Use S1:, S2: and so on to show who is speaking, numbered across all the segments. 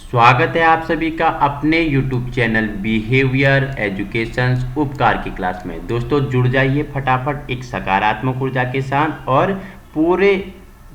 S1: स्वागत है आप सभी का अपने YouTube चैनल बिहेवियर एजुकेशन उपकार की क्लास में। दोस्तों जुड़ जाइए फटाफट एक सकारात्मक ऊर्जा के साथ और पूरे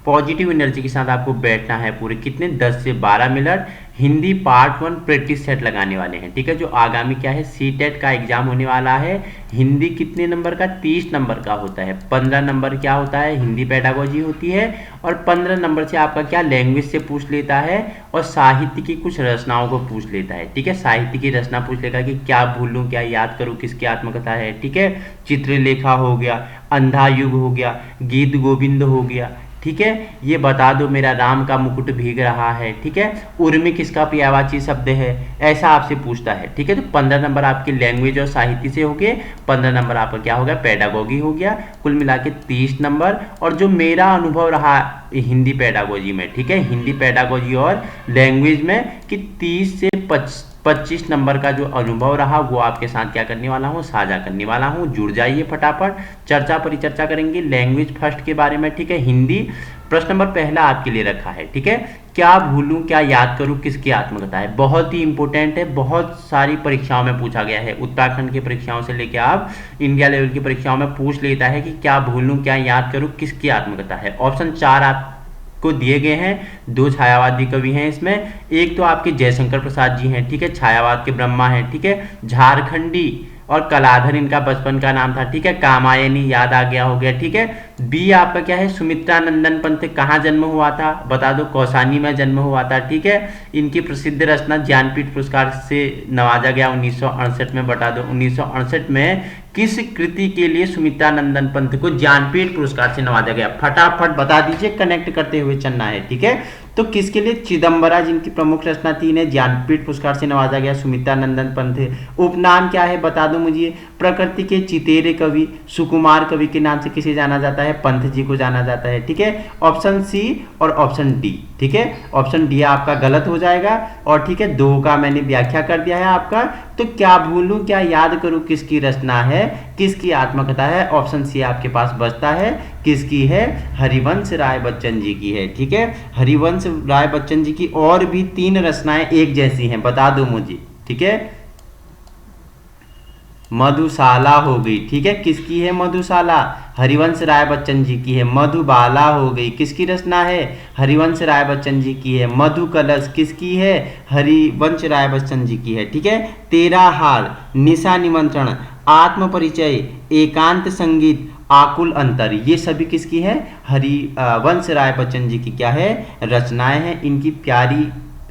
S1: पॉजिटिव एनर्जी के साथ आपको बैठना है। पूरे कितने 10 से 12 minute Hindi part 1 practice set लगाने वाले हैं। ठीक है, जो आगामी क्या है सीटेट का एग्जाम होने वाला है। हिंदी कितने नंबर का? 30 नंबर का होता है। 15 नंबर क्या होता है? हिंदी पेडागोजी होती है और 15 नंबर से आपका क्या लैंग्वेज से पूछ लेता है और साहित्य की कुछ रचनाओं को पूछ लेता है। ठीक है, साहित्य की रचना पूछ लेगा कि क्या भूलूं क्या याद करूं किसकी आत्मकथा है। ठीक है, चित्रलेखा हो गया, अंधा युग हो गया, गीत गोविंद हो गया। ठीक है, ये बता दो मेरा राम का मुकुट भीग रहा है। ठीक है, उर्मी किसका पर्यायवाची शब्द है, ऐसा आपसे पूछता है। ठीक है, तो 15 नंबर आपके लैंग्वेज और साहित्य से हो गए, 15 नंबर आपका क्या हो गया पेडागोगी हो गया, कुल मिला के 30 नंबर। और जो मेरा अनुभव रहा हिंदी पेडागोजी में, ठीक है, हिंदी पेडागोजी और लैंग्वेज में कि 30 से 25 नंबर का जो अनुभव रहा वो आपके साथ क्या करने वाला हूँ, साझा करने वाला हूँ। जुड़ जाइए फटाफट, चर्चा परिचर्चा करेंगे लैंग्वेज फर्स्ट के बारे में। ठीक है, हिंदी प्रश्न नंबर पहला आपके लिए रखा है। ठीक है, क्या भूलूं क्या याद करूं किसकी आत्मकथा है। बहुत ही इंपॉर्टेंट है, बहुत सारी परीक्षाओं में पूछा गया है। उत्तराखंड की परीक्षाओं से लेकर आप इंडिया लेवल की परीक्षाओं में पूछ लेता है कि क्या भूलूं क्या याद करूं किसकी आत्मकथा है। ऑप्शन 4 आपको दिए गए हैं। 2 छायावादी कवि हैं इसमें। एक तो आपके जयशंकर प्रसाद जी हैं, ठीक है, छायावाद के ब्रह्मा हैं। ठीक है, झारखंडी और कलाधर इनका बचपन का नाम था। ठीक है, कामायनी याद आ गया हो गया। ठीक है, बी आपका क्या है सुमित्रा नंदन पंत कहाँ जन्म हुआ था, बता दो कौसानी में जन्म हुआ था। ठीक है, इनकी प्रसिद्ध रचना ज्ञानपीठ पुरस्कार से नवाजा गया 1968 में। बता दो 1968 में किस कृति के लिए सुमित्रा नंदन पंत को ज्ञानपीठ पुरस्कार से नवाजा गया, फटाफट बता दीजिए, कनेक्ट करते हुए चलना है। ठीक है, तो किसके लिए? चिदम्बरा जिनकी प्रमुख रचना थी, इन्हें ज्ञानपीठ पुरस्कार से नवाजा गया, सुमित्रा नंदन पंत। उपनाम क्या है बता दो मुझे। प्रकृति के चितेरे कवि सुकुमार कवि के नाम से किसे जाना जाता है? पंत जी को जाना जाता है। ठीक है, ऑप्शन सी और ऑप्शन डी। ठीक है, ऑप्शन डी आपका गलत हो जाएगा। और ठीक है, 2 का मैंने व्याख्या कर दिया है आपका। तो क्या भूलूं क्या याद करूं किसकी रचना है, किसकी आत्मकथा है? ऑप्शन सी आपके पास बचता है। किसकी है? हरिवंश राय बच्चन जी की है। ठीक है, हरिवंश राय बच्चन जी की और भी 3 रचनाएं एक जैसी हैं, बता दो मुझे। ठीक है, मधुशाला हो गई। ठीक है, किसकी है मधुशाला? हरिवंश राय बच्चन जी की है। मधुबाला हो गई, किसकी रचना है? हरिवंश राय बच्चन जी की है। मधु कलश किसकी है? हरिवंश राय बच्चन जी की है। ठीक है, तेरा हार, निशा निमंत्रण, आत्म परिचय, एकांत संगीत, आकुल अंतर, ये सभी किसकी है? हरिवंश राय बच्चन जी की क्या है? रचनाएं हैं। इनकी प्यारी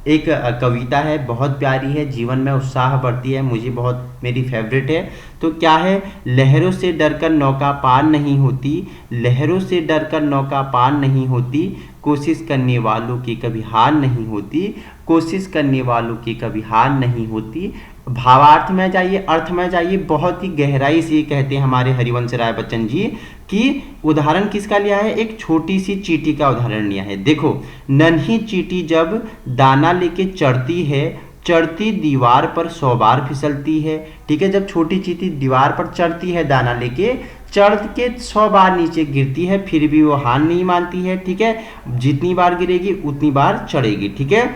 S1: एक कविता है, बहुत प्यारी है, जीवन में उत्साह बढ़ती है, मुझे बहुत मेरी फेवरेट है। तो क्या है? लहरों से डरकर नौका पार नहीं होती, लहरों से डरकर नौका पार नहीं होती, कोशिश करने वालों की कभी हार नहीं होती, कोशिश करने वालों की कभी हार नहीं होती। भावार्थ में जाइए, अर्थ में जाइए, बहुत ही गहराई से कहते हैं हमारे हरिवंश राय बच्चन जी कि उदाहरण किसका लिया है? एक छोटी सी चींटी का उदाहरण लिया है। देखो, नन्ही चींटी जब दाना लेके चढ़ती है, चढ़ती दीवार पर 100 बार फिसलती है। ठीक है, जब छोटी चींटी दीवार पर चढ़ती है दाना लेके, चढ़ के 100 बार नीचे गिरती है, फिर भी वो हार नहीं मानती है। ठीक है, जितनी बार गिरेगी उतनी बार चढ़ेगी। ठीक है,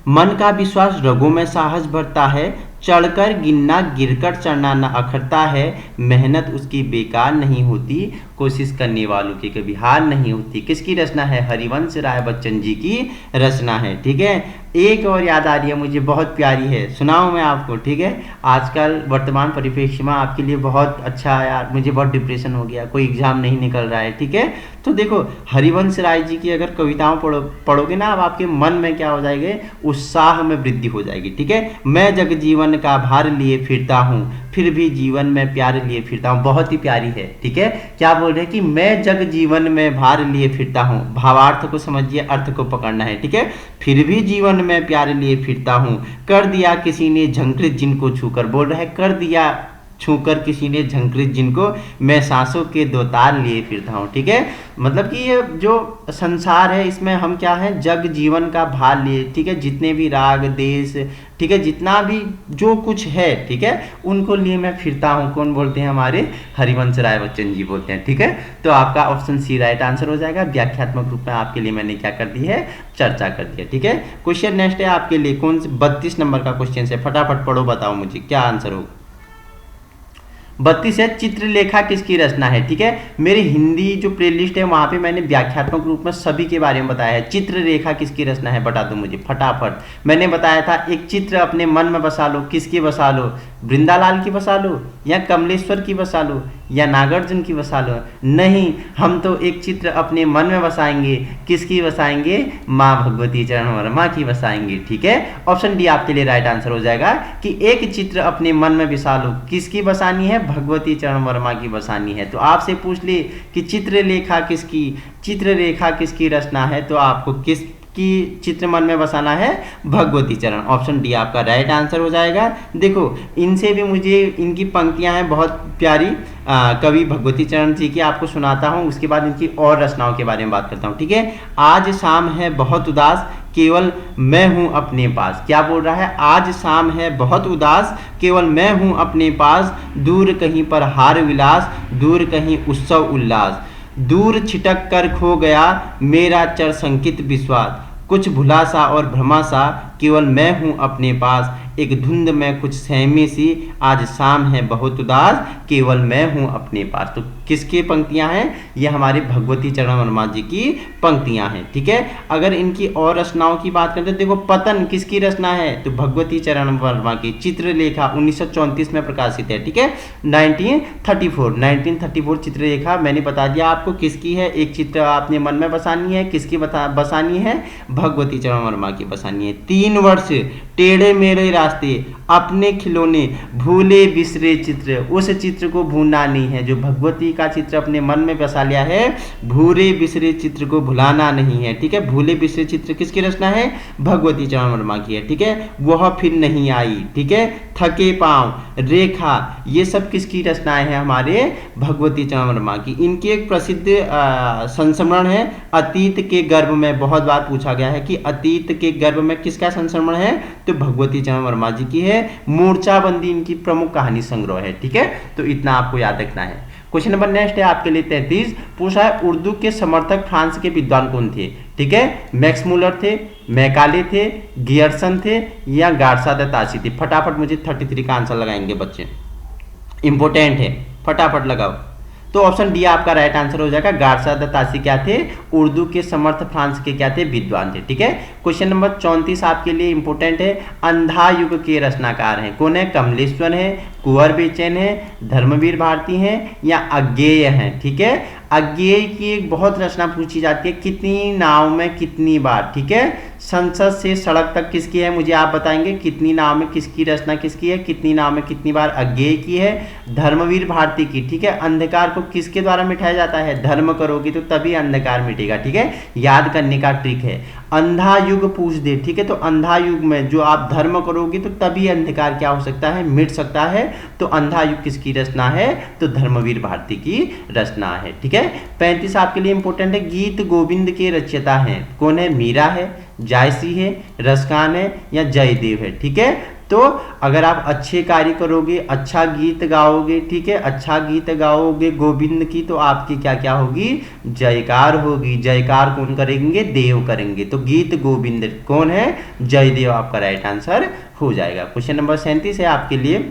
S1: मन का विश्वास रगों में साहस भरता है, चढ़कर गिनना गिरकर चढ़ना न अखरता है, मेहनत उसकी बेकार नहीं होती, कोशिश करने वालों की कभी हार नहीं होती। किसकी रचना है? हरिवंश राय बच्चन जी की रचना है। ठीक है, एक और याद आ रही है मुझे, बहुत प्यारी है, सुनाऊं मैं आपको। ठीक है, आजकल वर्तमान परिप्रेक्ष्य में आपके लिए बहुत अच्छा यार, मुझे बहुत डिप्रेशन हो गया, कोई एग्जाम नहीं निकल रहा है। ठीक है, तो देखो हरिवंश राय जी की अगर कविताओं पढ़ोगे ना, अब आपके मन में क्या हो जाएगा? उत्साह में वृद्धि हो जाएगी। ठीक है, मैं जग जीवन का भार लिए फिरता हूँ, फिर भी जीवन में प्यार लिए फिरता हूँ, बहुत ही प्यारी है। ठीक है, क्या बोल रहे हैं कि मैं जग जीवन में भार लिए फिरता हूँ, भावार्थ को समझिए, अर्थ को पकड़ना है। ठीक है, फिर भी जीवन में प्यार लिए फिरता हूँ, कर दिया किसी ने झंकृत जिनको छूकर, बोल रहा है कर दिया छूकर किसी ने झंकृत जिनको मैं सांसों के दो तार लिए फिरता हूँ। ठीक है, मतलब कि ये जो संसार है इसमें हम क्या है, जग जीवन का भार लिए, ठीक है, जितने भी राग देश, ठीक है, जितना भी जो कुछ है, ठीक है, उनको लिए मैं फिरता हूँ। कौन बोलते हैं? हमारे हरिवंश राय बच्चन जी बोलते हैं। ठीक है, तो आपका ऑप्शन सी राइट आंसर हो जाएगा। व्याख्यात्मक रूप में आपके लिए मैंने क्या कर दी है, चर्चा कर दी है। ठीक है, क्वेश्चन नेक्स्ट है आपके लिए, कौन से 32 नंबर का क्वेश्चन है, फटाफट पढ़ो, बताओ मुझे क्या आंसर होगा। 32 है, चित्रलेखा किसकी रचना है। ठीक है, मेरी हिंदी जो प्लेलिस्ट है वहाँ पे मैंने व्याख्यात्मक रूप में सभी के बारे में बताया है। चित्ररेखा किसकी रचना है, बता दो मुझे फटाफट। मैंने बताया था एक चित्र अपने मन में बसा लो, किसकी बसा लो, वृंदालाल की बसा लो, या कमलेश्वर की बसा लो, या नागार्जुन की बसा लो। नहीं, हम तो एक चित्र अपने मन में बसाएंगे, किसकी बसाएंगे, माँ भगवती चरण वर्मा की बसाएंगे। ठीक है, ऑप्शन डी आपके लिए राइट आंसर हो जाएगा कि एक चित्र अपने मन में बसा लो, किसकी बसानी है, भगवती चरण वर्मा की बसानी है। तो आपसे पूछ ले कि चित्ररेखा किसकी रचना है, तो आपको किस की चित्र मन में बसाना है, भगवती चरण। ऑप्शन डी आपका राइट आंसर हो जाएगा। देखो, इनसे भी मुझे इनकी पंक्तियां हैं बहुत प्यारी, कवि भगवती चरण जी की आपको सुनाता हूं, उसके बाद इनकी और रचनाओं के बारे में बात करता हूं। ठीक है, आज शाम है बहुत उदास, केवल मैं हूं अपने पास। क्या बोल रहा है, आज शाम है बहुत उदास, केवल मैं हूं अपने पास, दूर कहीं पर हार विलास, दूर कहीं उत्सव उल्लास, दूर छिटक कर खो गया मेरा चर संकित विश्वास, कुछ भुला सा और भ्रमा सा, केवल मैं हूँ अपने पास, एक धुंध में कुछ सहमी सी, आज शाम है बहुत उदास, केवल मैं हूँ अपने पास। तो किसकी पंक्तियां हैं, ये हमारे भगवती चरण वर्मा जी की पंक्तियां हैं। ठीक है, अगर इनकी और रचनाओं की बात करते हैं, देखो पतन किसकी रचना है, तो भगवती चरण वर्मा की। चित्रलेखा 1934 में प्रकाशित है। ठीक है, 1934 चित्रलेखा मैंने बता दिया आपको किसकी है। एक चित्र आपने मन में बसानी है, किसकी बसानी है, भगवती चरण वर्मा की बसानी है। 3 वर्ष टेढ़े मेढ़े रास्ते, अपने खिलौने, भूले बिसरे चित्र, उस चित्र को भूलना नहीं है। जो भगवती का चित्र अपने मन में बसा लिया है, भूले बिसरे चित्र को भुलाना नहीं है। ठीक है, भूले बिसरे चित्र किसकी रचना है, भगवती चरण वर्मा की है। ठीक है, वह फिर नहीं आई। ठीक है, थके पांव, रेखा, ये सब किसकी रचनाएं हैं, हमारे भगवती चरण वर्मा की। इनकी एक प्रसिद्ध संस्मरण है अतीत के गर्भ में। बहुत बार पूछा गया है कि अतीत के गर्भ में किसका संस्मरण है, तो भगवती चरण वर्मा जी की है। मूर्छाबंदी इनकी प्रमुख कहानी संग्रह है। ठीक है, तो इतना आपको याद रखना है। क्वेश्चन नंबर नेक्स्ट है आपके लिए 33, पूछा है उर्दू के समर्थक फ्रांस के विद्वान कौन थे। ठीक है, मैक्स मुलर थे, मैकाले थे, गियर्सन थे, या गार्सा द तासी थे। फटाफट मुझे 33 का आंसर लगाएंगे बच्चे, इंपॉर्टेंट है, फटाफट लगाओ। तो ऑप्शन डी आपका राइट आंसर हो जाएगा। गार्सा द तासी क्या थे, उर्दू के समर्थ फ्रांस के क्या थे, विद्वान थे। ठीक है, क्वेश्चन नंबर 34 आपके लिए इंपोर्टेंट है। अंधा युग के रचनाकार हैं, कौन है, कमलेश्वर है, कुंवर बेचैन है, धर्मवीर भारती हैं, या अज्ञेय हैं। ठीक है, अज्ञेय की एक बहुत रचना पूछी जाती है, कितनी नाव में कितनी बार। ठीक है, संसद से सड़क तक किसकी है, मुझे आप बताएंगे कितनी नाव में किसकी रचना किसकी है, कितनी नाव में कितनी बार, अज्ञेय की है। धर्मवीर भारती की। ठीक है, अंधकार को किसके द्वारा मिटाया जाता है, धर्म करोगी तो तभी अंधकार मिटेगा। ठीक है, याद करने का ट्रिक है। अंधा युग पूछ दे, ठीक है, तो अंधा युग में जो आप धर्म करोगे तो तभी अंधकार क्या हो सकता है, मिट सकता है। तो अंधा युग किसकी रचना है, तो धर्मवीर भारती की रचना है। ठीक है, 35 आपके लिए इंपोर्टेंट है। गीत गोविंद के रचयिता हैं, कौन है, मीरा है, जायसी है, रसखान है, या जयदेव है। ठीक है, तो अगर आप अच्छे कार्य करोगे, अच्छा गीत गाओगे, ठीक है, अच्छा गीत गाओगे गोविंद की, तो आपकी क्या क्या होगी, जयकार होगी। जयकार कौन करेंगे, देव करेंगे। तो गीत गोविंद कौन है, जयदेव आपका राइट आंसर हो जाएगा। क्वेश्चन नंबर 37 है आपके लिए,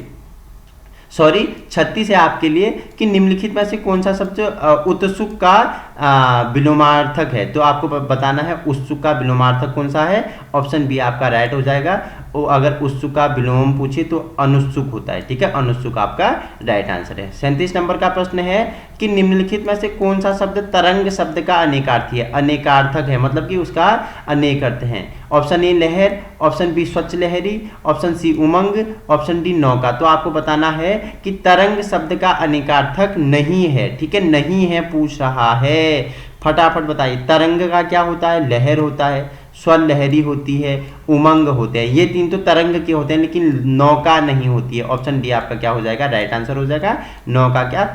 S1: 36 है आपके लिए, कि निम्नलिखित में से कौन सा शब्द उत्सुक का विलोमार्थक है। तो आपको बताना है उत्सुक का विलोमार्थक कौन सा है। ऑप्शन बी आपका राइट हो जाएगा। और अगर उत्सुक का विलोम पूछे तो अनुत्सुक होता है। ठीक है, अनुत्सुक आपका राइट आंसर है। 37 नंबर का प्रश्न है कि निम्नलिखित में से कौन सा शब्द तरंग शब्द का अनेकार्थी है, अनेकार्थक है, मतलब कि उसका अनेक अर्थ है। ऑप्शन ए लहर, ऑप्शन बी स्वच्छ लहरी, ऑप्शन सी उमंग, ऑप्शन डी नौका। तो आपको बताना है कि तरंग शब्द का अनेकार्थक नहीं है। ठीक है, नहीं है पूछ रहा है, फटाफट बताइए। तरंग का क्या होता है, लहर होता है। स्वलहरी होती है, उमंग होते हैं। ये तीन तो तरंग के होते हैं, लेकिन नौका नहीं होती है। ऑप्शन डी आपका क्या हो जाएगा, राइट आंसर हो जाएगा। नौका क्या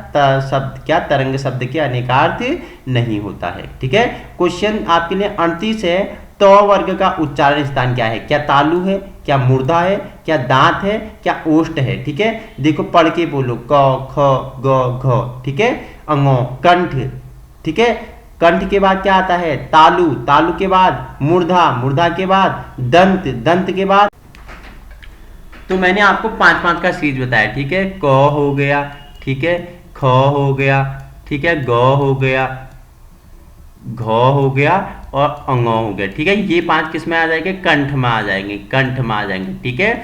S1: शब्द क्या तरंग शब्द के अनेकार्थ नहीं होता है। ठीक है, क्वेश्चन आपके लिए 38 है। त वर्ग का उच्चारण स्थान क्या है? क्या तालु है, क्या मूर्धा है, क्या दांत है, क्या ओष्ठ है? ठीक है, देखो पढ़ के बोलो, क ख ग घ। ठीक है, अंगो कंठ। ठीक है, कंठ के बाद क्या आता है? तालु, तालु के बाद मूर्धा, मूर्धा के बाद दंत, दंत के बाद। तो मैंने आपको 5-5 का सीरीज बताया। ठीक है, क हो गया, ठीक है, ख हो गया, ठीक है, ग हो गया, घ हो गया और अंग हो गया। ठीक है, ये 5 किस में आ जाएंगे? कंठ में आ जाएंगे, कंठ में आ जाएंगे। ठीक है,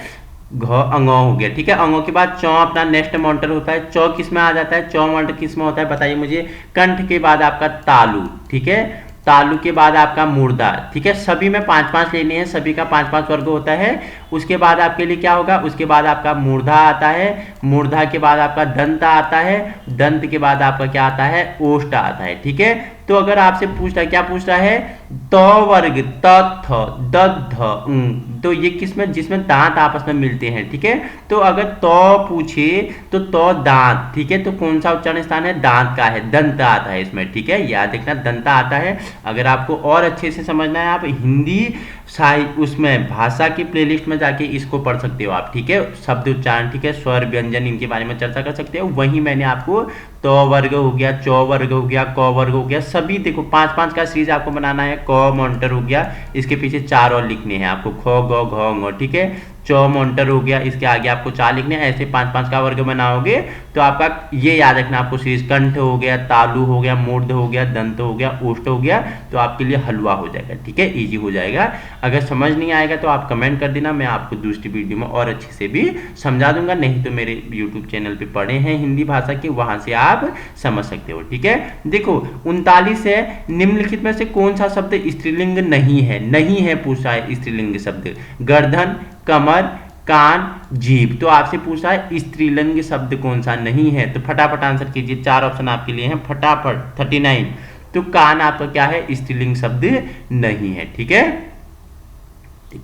S1: घ अंग हो गया। ठीक है, अंगों के बाद चौ अपना नेक्स्ट मॉन्टर होता है। चौ किस में आ जाता है? चौ मॉन्टर किस में होता है बताइए मुझे? कंठ के बाद आपका तालु। ठीक है, तालु के बाद आपका मूर्धा। ठीक है, सभी में 5-5 लेने हैं, सभी का 5-5 वर्ग होता है। उसके बाद आपके लिए क्या होगा? उसके बाद आपका मूर्धा आता है, मूर्धा के बाद आपका दंत आता है, दंत के बाद आपका क्या आता है? ओष्ठ आता है। ठीक है, तो अगर आपसे पूछता है, क्या पूछ रहा है? त वर्ग त थ द ध, तो ये किसमें? जिसमें दांत आपस में मिलते हैं। ठीक है, तो अगर त पूछे तो त दांत। ठीक है, तो कौन सा उच्चारण स्थान है? दांत का है, दंत आता है इसमें। ठीक है, याद रखना दंत आता है। अगर आपको और अच्छे से समझना है, आप हिंदी साहित्य उसमें भाषा की प्लेलिस्ट में जाके इसको पढ़ सकते हो आप। ठीक है, शब्द उच्चारण, ठीक है, स्वर व्यंजन, इनके बारे में चर्चा कर सकते हो। वहीं मैंने आपको तो वर्ग हो गया, चौ वर्ग हो गया, क वर्ग हो गया, सभी देखो 5-5 का सीरीज आपको बनाना है। क मॉन्टर हो गया, इसके पीछे 4 और लिखने हैं आपको, ख ग घ ङ। ठीक है, चौ मॉन्टर हो गया, इसके आगे आपको 4 लिखने हैं। ऐसे 5-5 का वर्ग बनाओगे तो आपका ये याद रखना आपको सीरीज, कंठ हो गया, तालु हो गया, मूर्ध हो गया, दंत हो गया, ओष्ठ हो गया, तो आपके लिए हलवा हो जाएगा। ठीक है, इजी हो जाएगा। अगर समझ नहीं आएगा तो आप कमेंट कर देना, मैं आपको दूसरी वीडियो में और अच्छे से भी समझा दूंगा। नहीं तो मेरे यूट्यूब चैनल पे पढ़े हैं हिंदी भाषा के, वहां से आप समझ सकते हो। ठीक है, देखो 39 है। निम्नलिखित में से कौन सा शब्द स्त्रीलिंग नहीं है? नहीं है पूछा है स्त्रीलिंग शब्द। गर्दन, कमर, कान, जीभ। तो आपसे पूछा है स्त्रीलिंग शब्द कौन सा नहीं है, तो फटाफट आंसर कीजिए। 4 ऑप्शन आपके लिए हैं, फटाफट। 39, तो कान आपका क्या है? स्त्रीलिंग शब्द नहीं है। ठीक है,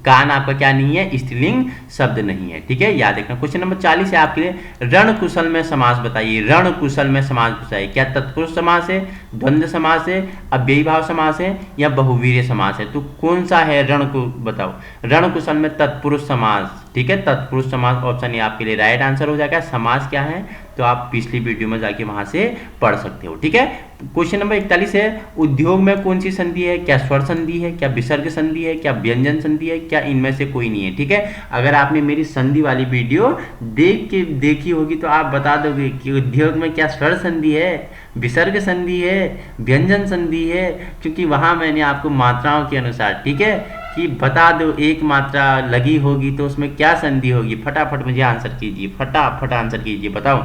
S1: कान आपका क्या नहीं है? स्त्रीलिंग शब्द नहीं है। ठीक है, याद रखना। क्वेश्चन नंबर 40 है आपके लिए। रण कुशल में समास बताइए। रण कुशल में समास बताइए। क्या तत्पुरुष समास है, द्वंद्व समास है, अव्ययी भाव समास है, या बहुवीर्य समास है? तो कौन सा है? रण को बताओ। रण कुशल में तत्पुरुष समास। ठीक है, तत्पुरुष समास ऑप्शन ये आपके लिए राइट आंसर हो जाएगा। समास क्या है तो आप पिछली वीडियो में जाके वहां से पढ़ सकते हो। ठीक है, क्वेश्चन नंबर 41 है। उद्योग में कौन सी संधि है? क्या स्वर संधि है, क्या विसर्ग संधि है, क्या व्यंजन संधि है, क्या इनमें से कोई नहीं है? ठीक है, अगर आपने मेरी संधि वाली वीडियो देखी होगी तो आप बता दोगे कि उद्योग में क्या स्वर संधि है, विसर्ग संधि है, व्यंजन संधि है, क्योंकि वहां मैंने आपको मात्राओं के अनुसार, ठीक है, कि बता दो एक मात्रा लगी होगी तो उसमें क्या संधि होगी। फटाफट मुझे आंसर कीजिए, फटाफट आंसर कीजिए, बताओ।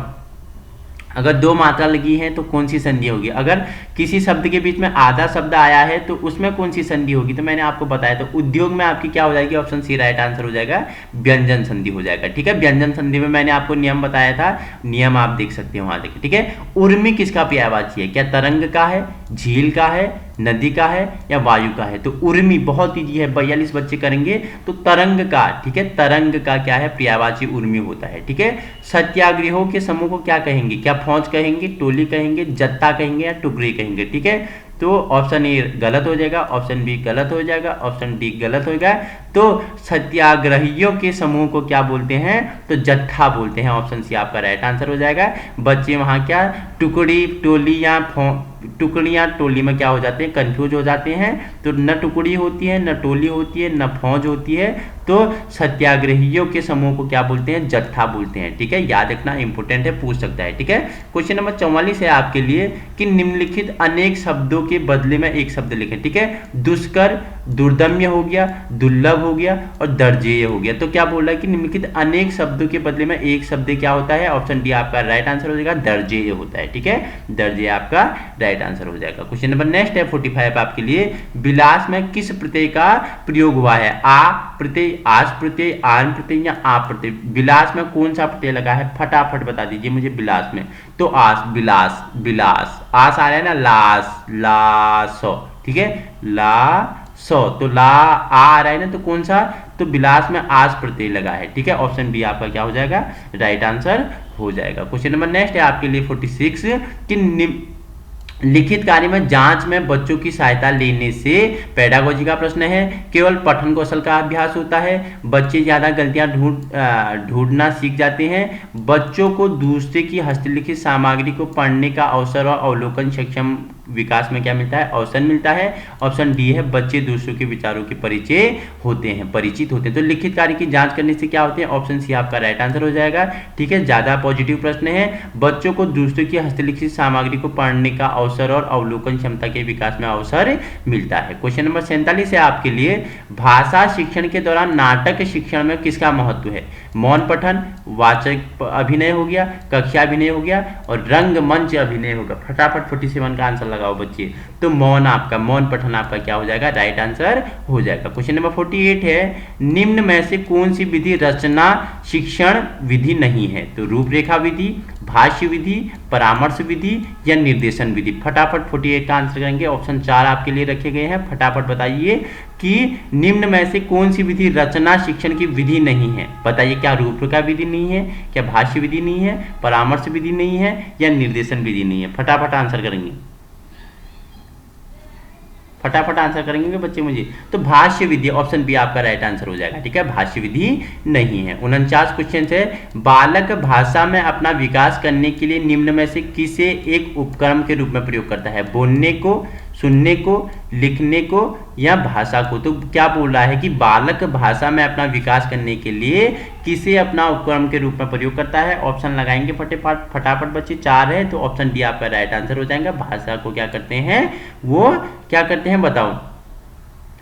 S1: अगर 2 मात्रा लगी है तो कौन सी संधि होगी? अगर किसी शब्द के बीच में आधा शब्द आया है तो उसमें कौन सी संधि होगी? तो मैंने आपको बताया, तो उद्योग में आपकी क्या हो जाएगी? ऑप्शन सी राइट आंसर हो जाएगा, व्यंजन संधि हो जाएगा। ठीक है, व्यंजन संधि में मैंने आपको नियम बताया था, नियम आप देख सकते हो वहां देखिए। ठीक है, उर्मी किसका पर्यायवाची है? क्या तरंग का है, झील का है, नदी का है, या वायु का है? तो उर्मी बहुत ईजी है, 42 बच्चे करेंगे। तो तरंग का, ठीक है, तरंग का क्या है? पर्यायवाची उर्मी होता है। ठीक है, सत्याग्रहों के समूह को क्या कहेंगे? क्या फौज कहेंगे, टोली कहेंगे, जत्था कहेंगे, या टुकड़ी कहेंगे? ठीक है, तो ऑप्शन ए गलत हो जाएगा, ऑप्शन बी गलत हो जाएगा, ऑप्शन डी गलत हो गया। तो सत्याग्रहियों के समूह को क्या बोलते हैं? तो जत्था बोलते हैं। ऑप्शन सी आपका राइट आंसर हो जाएगा। बच्चे वहां क्या टुकड़ी, टोली या टुकड़ियां टोली में क्या हो जाते हैं? कंफ्यूज हो जाते हैं। तो न टुकड़ी होती है, न टोली होती है, न फौज होती है। तो सत्याग्रहियों के समूह को क्या बोलते हैं? जत्था बोलते हैं। ठीक है, याद रखना, इंपोर्टेंट है, पूछ सकता है। ठीक है, क्वेश्चन नंबर 44 है आपके लिए कि निम्नलिखित अनेक शब्दों के बदले में एक शब्द लिखें। ठीक है, दुष्कर, दुर्दम्य हो गया, दुर्लभ हो गया, और दर्जेय हो गया। तो क्या बोल रहा है कि निम्नलिखित अनेक शब्दों के बदले में एक शब्द क्या होता है? ऑप्शन डी आपका राइट आंसर हो जाएगा, दर्जेय होता है। ठीक है, दर्जेय आपका राइट आंसर हो जाएगा। क्वेश्चन नंबर नेक्स्ट है 45 आपके लिए। विलास में किस प्रत्यय का प्रयोग हुआ है? आ प्रत्यय, आस प्रत्यय, आन प्रत्यय, या आ प्रत्यय? विलास में कौन सा प्रत्यय लगा है? फटाफट बता दीजिए मुझे। विलास में तो आस, विलास, विलास, आस आ रहा है ना, लास, लासो। ठीक है, ला सौ, तो ला आ रहा है ना, तो कौन सा, तो विलास में आस प्रत्यय लगा है, ठीक है। ऑप्शन बी आपका क्या हो जाएगा, राइट आंसर हो जाएगा। क्वेश्चन नंबर नेक्स्ट है आपके लिए 46 कि लिखित कार्य में जांच में बच्चों की सहायता लेने से, पेडागोजी का प्रश्न है, केवल पठन कौशल का अभ्यास होता है, बच्चे ज्यादा गलतियां ढूंढना सीख जाते हैं, बच्चों को दूसरे की हस्तलिखित सामग्री को पढ़ने का अवसर और अवलोकन सक्षम विकास में क्या मिलता है, अवसर मिलता है। ऑप्शन डी है, बच्चे दूसरों के विचारों के परिचित होते हैं। तो लिखित कार्य की जांच करने से क्या होते हैं, ऑप्शन सी आपका राइट आंसर हो जाएगा, ठीक है। ज्यादा पॉजिटिव प्रश्न है, बच्चों को दूसरों की हस्तलिखित सामग्री को पढ़ने का अवसर और अवलोकन क्षमता के विकास में अवसर मिलता है। क्वेश्चन नंबर 47 है आपके लिए, भाषा शिक्षण के दौरान नाटक शिक्षण में किसका महत्व है, मौन पठन, वाचक अभिनय हो गया, कक्षा अभिनय हो गया और रंगमंच अभिनय होगा। फटाफट 47 का आंसर लगाओ बच्चे। तो मौन पठन आपका क्या हो जाएगा, राइट आंसर हो जाएगा। क्वेश्चन नंबर 48 है, निम्न में से कौन सी विधि रचना शिक्षण विधि नहीं है, तो रूपरेखा विधि, भाष्य विधि, परामर्श विधि या निर्देशन विधि। फटाफट 48 का आंसर करेंगे। ऑप्शन 4 आपके लिए रखे गए हैं, फटाफट बताइए कि निम्न में से कौन सी विधि रचना शिक्षण की विधि नहीं है। बताइए, क्या रूपरेखा विधि नहीं है, क्या भाष्य विधि नहीं है, परामर्श विधि नहीं है या निर्देशन विधि नहीं है। फटाफट आंसर करेंगे, फटाफट आंसर करेंगे बच्चे मुझे। तो भाष्य विधि, ऑप्शन बी आपका राइट आंसर हो जाएगा, ठीक है। भाष्य विधि नहीं है। 49 क्वेश्चन है, बालक भाषा में अपना विकास करने के लिए निम्न में से किसे एक उपकरण के रूप में प्रयोग करता है, बोलने को, सुनने को, लिखने को या भाषा को। तो क्या बोल रहा है कि बालक भाषा में अपना विकास करने के लिए किसे अपना उपकरण के रूप में प्रयोग करता है। ऑप्शन लगाएंगे फटाफट बच्चे, 4 है, तो ऑप्शन डी आपका राइट आंसर हो जाएगा। भाषा को क्या करते हैं, वो क्या करते हैं बताओ,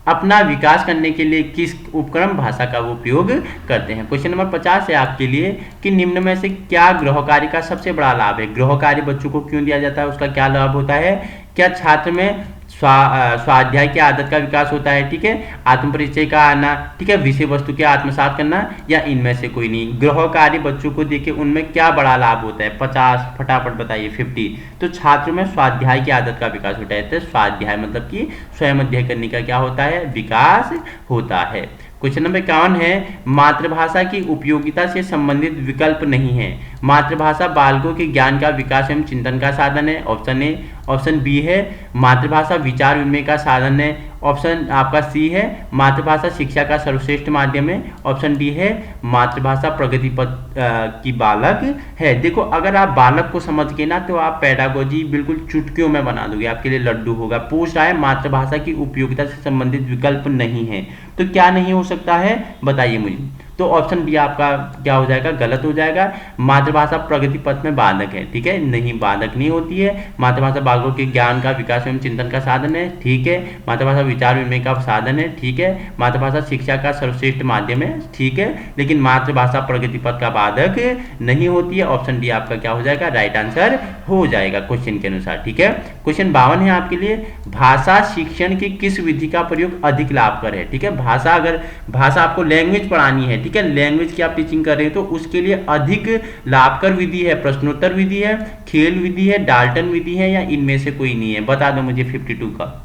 S1: अपना विकास करने के लिए किस उपकरण भाषा का वो उपयोग करते हैं। क्वेश्चन नंबर 50 है आपके लिए कि निम्न में से क्या गृह कार्य का सबसे बड़ा लाभ है, गृह कार्य बच्चों को क्यों दिया जाता है, उसका क्या लाभ होता है। क्या छात्र में स्वाध्याय की आदत का विकास होता है, ठीक है, आत्म परिचय का आना, ठीक है, विषय वस्तु के आत्मसात करना या इनमें से कोई नहीं। गृह कार्य बच्चों को देके उनमें क्या बड़ा लाभ होता है, 50, फटाफट बताइए 50। तो छात्र में स्वाध्याय की आदत का विकास होता है। तो स्वाध्याय मतलब कि स्वयं अध्ययन करने का क्या होता है, विकास होता है। क्वेश्चन नंबर 51 है, मातृभाषा की उपयोगिता से संबंधित विकल्प नहीं है, मातृभाषा बालकों के ज्ञान का विकास एवं चिंतन का साधन है। ऑप्शन ए, ऑप्शन बी है मातृभाषा विचार विनिमय का साधन है। ऑप्शन आपका सी है मातृभाषा शिक्षा का सर्वश्रेष्ठ माध्यम है। ऑप्शन डी है मातृभाषा प्रगति पथ की बालक है। देखो, अगर आप बालक को समझ के ना, तो आप पेडागोजी बिल्कुल चुटकियों में बना दोगे, आपके लिए लड्डू होगा। पूछ रहा है मातृभाषा की उपयोगिता से संबंधित विकल्प नहीं है, तो क्या नहीं हो सकता है बताइए मुझे। तो ऑप्शन बी आपका क्या हो जाएगा, गलत हो जाएगा। मातृभाषा प्रगति पथ में बाधक है, ठीक है, नहीं, बाधक नहीं होती है। मातृभाषा बालकों के ज्ञान का विकास एवं चिंतन का साधन है, ठीक है। मातृभाषा विचार विनिमय का साधन है, ठीक है। मातृभाषा शिक्षा का सर्वश्रेष्ठ माध्यम है, ठीक है, लेकिन मातृभाषा प्रगति पथ का बाधक नहीं होती है। ऑप्शन डी आपका क्या हो जाएगा, राइट आंसर हो जाएगा क्वेश्चन के अनुसार, ठीक है। क्वेश्चन 52 है आपके लिए, भाषा शिक्षण की किस विधि का प्रयोग अधिक लाभकर है, ठीक है। भाषा, अगर भाषा आपको लैंग्वेज पढ़ानी है, ठीक है, लैंग्वेज की आप टीचिंग कर रहे हैं, तो उसके लिए अधिक लाभकर विधि है प्रश्नोत्तर विधि है, खेल विधि है, डाल्टन विधि है या इनमें से कोई नहीं है। बता दो मुझे 52 का।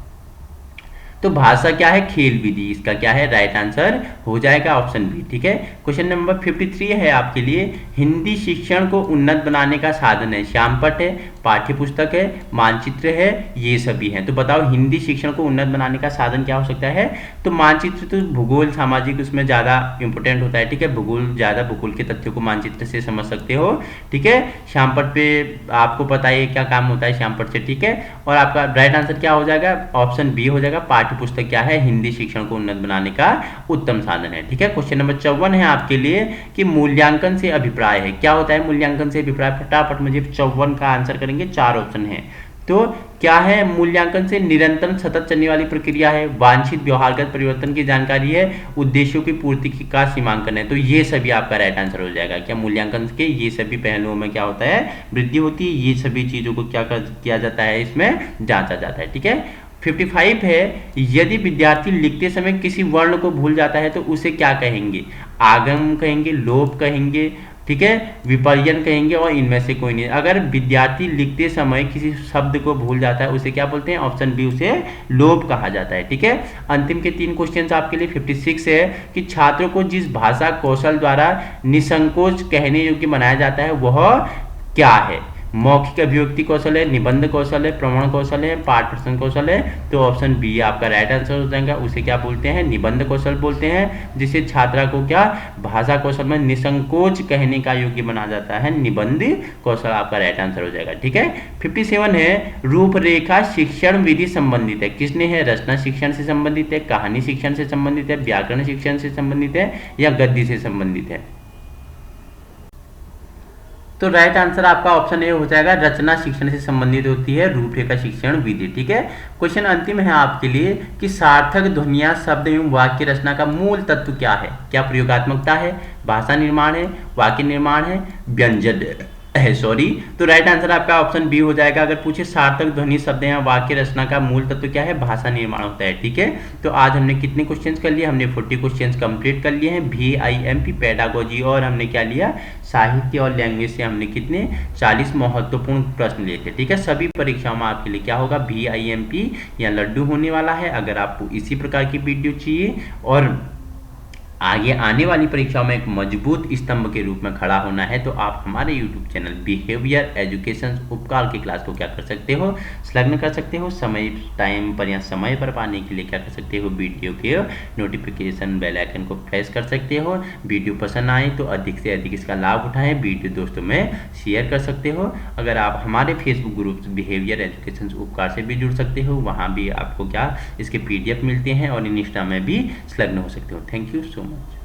S1: तो भाषा क्या है, खेल विधि, इसका क्या है, राइट आंसर हो जाएगा ऑप्शन बी, ठीक है। क्वेश्चन नंबर 53 है आपके लिए, हिंदी शिक्षण को उन्नत बनाने का साधन है, श्यामपट्ट है, पाठ्य पुस्तक है, मानचित्र है, ये सभी हैं। तो बताओ हिंदी शिक्षण को उन्नत बनाने का साधन क्या हो सकता है। तो मानचित्र, तो भूगोल सामाजिक उसमें ज़्यादा इंपॉर्टेंट होता है, ठीक है, भूगोल ज़्यादा, भूगोल के तथ्यों को मानचित्र से समझ सकते हो, ठीक है। श्यामपट्ट पे आपको पता है क्या काम होता है श्यामपट्ट से, ठीक है। और आपका राइट आंसर क्या हो जाएगा, ऑप्शन बी हो जाएगा, पाठ्य पुस्तक क्या है, हिंदी शिक्षण को उन्नत बनाने का उत्तम साधन है, ठीक है। क्वेश्चन नंबर 54 है आपके लिए कि मूल्यांकन से अभिप्राय है, क्या होता है मूल्यांकन से अभिप्राय। फटाफट मुझे 54 का आंसर करेंगे, 4 ऑप्शन है। तो क्या है मूल्यांकन से, निरंतर सतत चलने वाली प्रक्रिया है, वांछित व्यवहारगत परिवर्तन की जानकारी है, उद्देश्यों की पूर्ति का सीमांकन है। तो ये सभी आपका राइट आंसर हो जाएगा। क्या मूल्यांकन के ये सभी पहलुओं में क्या होता है, वृद्धि होती है, ये सभी चीजों को क्या किया जाता है, इसमें जांचा जाता है, ठीक है। 55 है, यदि विद्यार्थी लिखते समय किसी वर्ण को भूल जाता है तो उसे क्या कहेंगे, आगम कहेंगे, लोप कहेंगे, ठीक है, विपर्यन कहेंगे और इनमें से कोई नहीं। अगर विद्यार्थी लिखते समय किसी शब्द को भूल जाता है उसे क्या बोलते हैं, ऑप्शन बी, उसे लोप कहा जाता है। ठीक है, अंतिम के 3 क्वेश्चंस आपके लिए 56 है कि छात्रों को जिस भाषा कौशल द्वारा निसंकोच कहने योग्य बनाया जाता है वह क्या है। मौखिक अभिव्यक्ति कौशल है, निबंध कौशल है, प्रमाण कौशल है, पाठ प्रश्न कौशल है। तो ऑप्शन बी आपका राइट आंसर हो जाएगा। उसे क्या बोलते हैं, निबंध कौशल बोलते हैं, जिसे छात्रा को क्या भाषा कौशल में निसंकोच कहने का योग्य बना जाता है। निबंध कौशल आपका राइट आंसर हो जाएगा। ठीक है, 57 है रूपरेखा शिक्षण विधि संबंधित है। किसने है, रचना शिक्षण से संबंधित है, कहानी शिक्षण से संबंधित है, व्याकरण शिक्षण से संबंधित है, या गद्य से संबंधित है। तो राइट आंसर आपका ऑप्शन ए हो जाएगा, रचना शिक्षण से संबंधित होती है रूपरेखा शिक्षण विधि। ठीक है, क्वेश्चन अंतिम है आपके लिए कि सार्थक ध्वनियां शब्द एवं वाक्य रचना का मूल तत्व क्या है। क्या प्रयोगात्मकता है, भाषा निर्माण है, वाक्य निर्माण है, व्यंजन है, सॉरी। तो राइट आंसर आपका ऑप्शन बी हो जाएगा। अगर पूछे सार्थक ध्वनि शब्द या वाक्य रचना का मूल तत्व क्या है, भाषा निर्माण होता है। ठीक है, तो आज हमने कितने क्वेश्चंस कर लिए, हमने 40 क्वेश्चंस कंप्लीट कर लिए हैं VIMP पेडागोजी, और हमने क्या लिया, साहित्य और लैंग्वेज से हमने कितने 40 महत्वपूर्ण प्रश्न लिए थे। ठीक है, सभी परीक्षाओं में आपके लिए क्या होगा, VIMP या लड्डू होने वाला है। अगर आपको इसी प्रकार की वीडियो चाहिए और आगे आने वाली परीक्षाओं में एक मजबूत स्तंभ के रूप में खड़ा होना है, तो आप हमारे YouTube चैनल बिहेवियर एजुकेशन उपकाल की क्लास को क्या कर सकते हो, संलग्न कर सकते हो। समय टाइम पर या समय पर पाने के लिए क्या कर सकते हो, वीडियो के नोटिफिकेशन बेल आइकन को प्रेस कर सकते हो। वीडियो पसंद आए तो अधिक से अधिक इसका लाभ उठाएं, वीडियो दोस्तों में शेयर कर सकते हो। अगर आप हमारे फेसबुक ग्रुप बिहेवियर एजुकेशन उपकार से भी जुड़ सकते हो, वहाँ भी आपको क्या इसके PDF मिलते हैं, और इंस्टा में भी संलग्न हो सकते हो। Thank you so much.